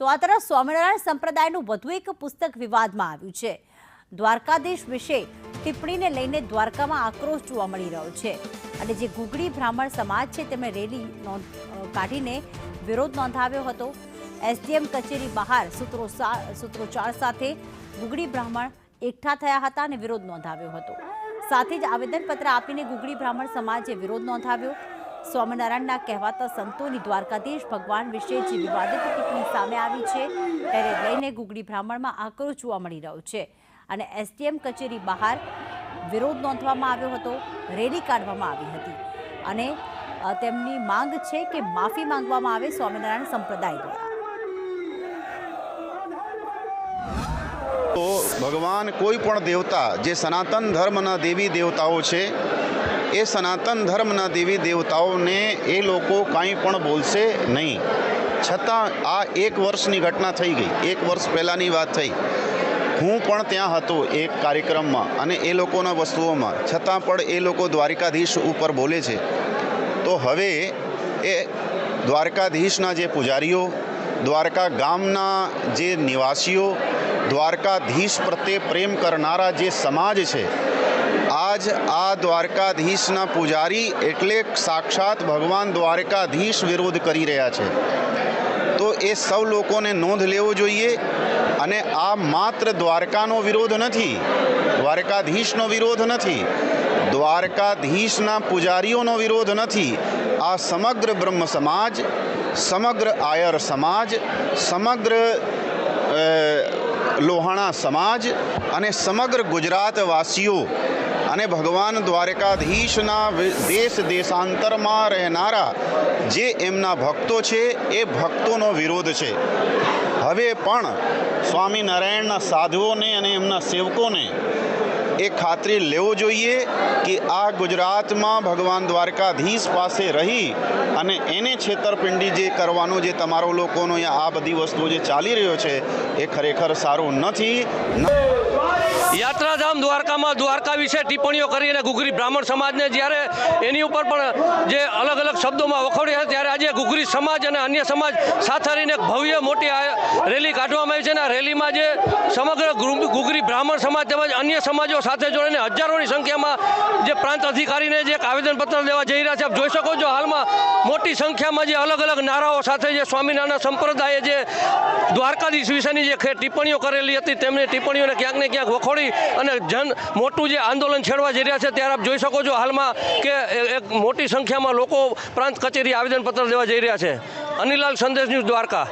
તો આ તરફ સ્વામિનારાયણ સંપ્રદાયનું વધુ એક પુસ્તક વિવાદમાં આવ્યું છે। દ્વારકાધીશ વિશે ટિપ્પણીને લઈને દ્વારકામાં આક્રોશ જોવા મળી રહ્યો છે અને જે ગુગળી બ્રાહ્મણ સમાજ છે તેમણે રેલી કાઢીને વિરોધ નોંધાવ્યો હતો। એસડીએમ કચેરી બહાર સૂત્રોચ્ચાર સાથે ગુગળી બ્રાહ્મણ એકઠા થયા હતા અને વિરોધ નોંધાવ્યો હતો। સાથે જ આવેદનપત્ર આપીને ગુગળી બ્રાહ્મણ સમાજે વિરોધ નોંધાવ્યો। સ્વામિનારાયણના કહેવાતા સંતોની દ્વારકાધીશ ભગવાન વિશે જે વિવાદિત ટિપ્પણી સામે આવી છે તેને લઈને ગુગળી બ્રાહ્મણમાં આક્રોશ જોવા મળી રહ્યો છે અને એસડીએમ કચેરી બહાર વિરોધ નોંધવામાં આવ્યો હતો, રેલી કાઢવામાં આવી હતી અને તેમની માંગ છે કે માફી માંગવામાં આવે સ્વામિનારાયણ સંપ્રદાય દ્વારા। તો ભગવાન કોઈ પણ દેવતા જે સનાતન ધર્મના દેવી દેવતાઓ છે એ સનાતન ધર્મના દેવી દેવતાઓને એ લોકો કાંઈ પણ બોલશે નહીં। છતાં આ 1 વર્ષની ઘટના થઈ ગઈ, 1 વર્ષ પહેલાંની વાત થઈ। હું પણ ત્યાં હતો એક કાર્યક્રમમાં અને એ લોકોના વસ્તુઓમાં, છતાં પણ એ લોકો દ્વારકાધીશ ઉપર બોલે છે। તો હવે એ દ્વારકાધીશના જે પૂજારીઓ, દ્વારકા ગામના જે નિવાસીઓ, દ્વારકાધીશ પ્રત્યે પ્રેમ કરનારા જે સમાજ છે, આજ આ દ્વારકાધીશના પૂજારી એટલે સાક્ષાત ભગવાન દ્વારકાધીશ વિરોધ કરી રહ્યા છે। તો એ સૌ લોકોને નોંધ લેવો જોઈએ અને આ માત્ર દ્વારકાનો વિરોધ નથી, દ્વારકાધીશનો વિરોધ નથી, દ્વારકાધીશના પૂજારીઓનો વિરોધ નથી। આ સમગ્ર બ્રહ્મ સમાજ, સમગ્ર આયર સમાજ, સમગ્ર લોહાણા સમાજ અને સમગ્ર ગુજરાતવાસીઓ અને ભગવાન દ્વારકાધીશના દેશ દેશાંતરમાં રહેનારા જે એમના ભક્તો છે એ ભક્તોનો વિરોધ છે। હવે પણ સ્વામિનારાયણના સાધુઓને અને એમના સેવકોને એ ખાતરી લેવો જોઈએ કે આ ગુજરાતમાં ભગવાન દ્વારકાધીશ પાસે રહી અને એને છેતરપિંડી જે કરવાનો જે તમારો લોકોનો આ બધી વસ્તુઓ જે ચાલી રહ્યો છે એ ખરેખર સારું નથી। યાત્રાધામ દ્વારકામાં દ્વારકા વિશે ટિપ્પણીઓ કરીને ગુગરી બ્રાહ્મણ સમાજને જ્યારે એની ઉપર પણ જે અલગ અલગ શબ્દોમાં વખોડ્યા છે, ત્યારે આજે ગુગરી સમાજ અને અન્ય સમાજ સાથે રહીને એક ભવ્ય મોટી રેલી કાઢવામાં આવી છે અને આ રેલીમાં જે સમગ્ર ગુગરી બ્રાહ્મણ સમાજ તેમજ અન્ય સમાજો સાથે જોડીને હજારોની સંખ્યામાં જે પ્રાંત અધિકારીને જે એક આવેદનપત્ર દેવા જઈ રહ્યા છે। આપ જોઈ શકો છો હાલમાં મોટી સંખ્યામાં જે અલગ અલગ નારાઓ સાથે જે સ્વામિનારાયણ સંપ્રદાયે જે દ્વારકાધીશ વિશેની જે ટિપ્પણીઓ કરેલી હતી તેમની ટિપ્પણીઓને ક્યાંક ને ક્યાંક વખોડી અને મોટું જે આંદોલન છેડવા જઈ રહ્યા છે। ત્યારે આપ જોઈ શકો છો હાલમાં કે એક મોટી સંખ્યામાં લોકો પ્રાંત કચેરી આવેદનપત્ર દેવા જઈ રહ્યા છે। અનિલાલ, સંદેશ ન્યૂઝ, દ્વારકા।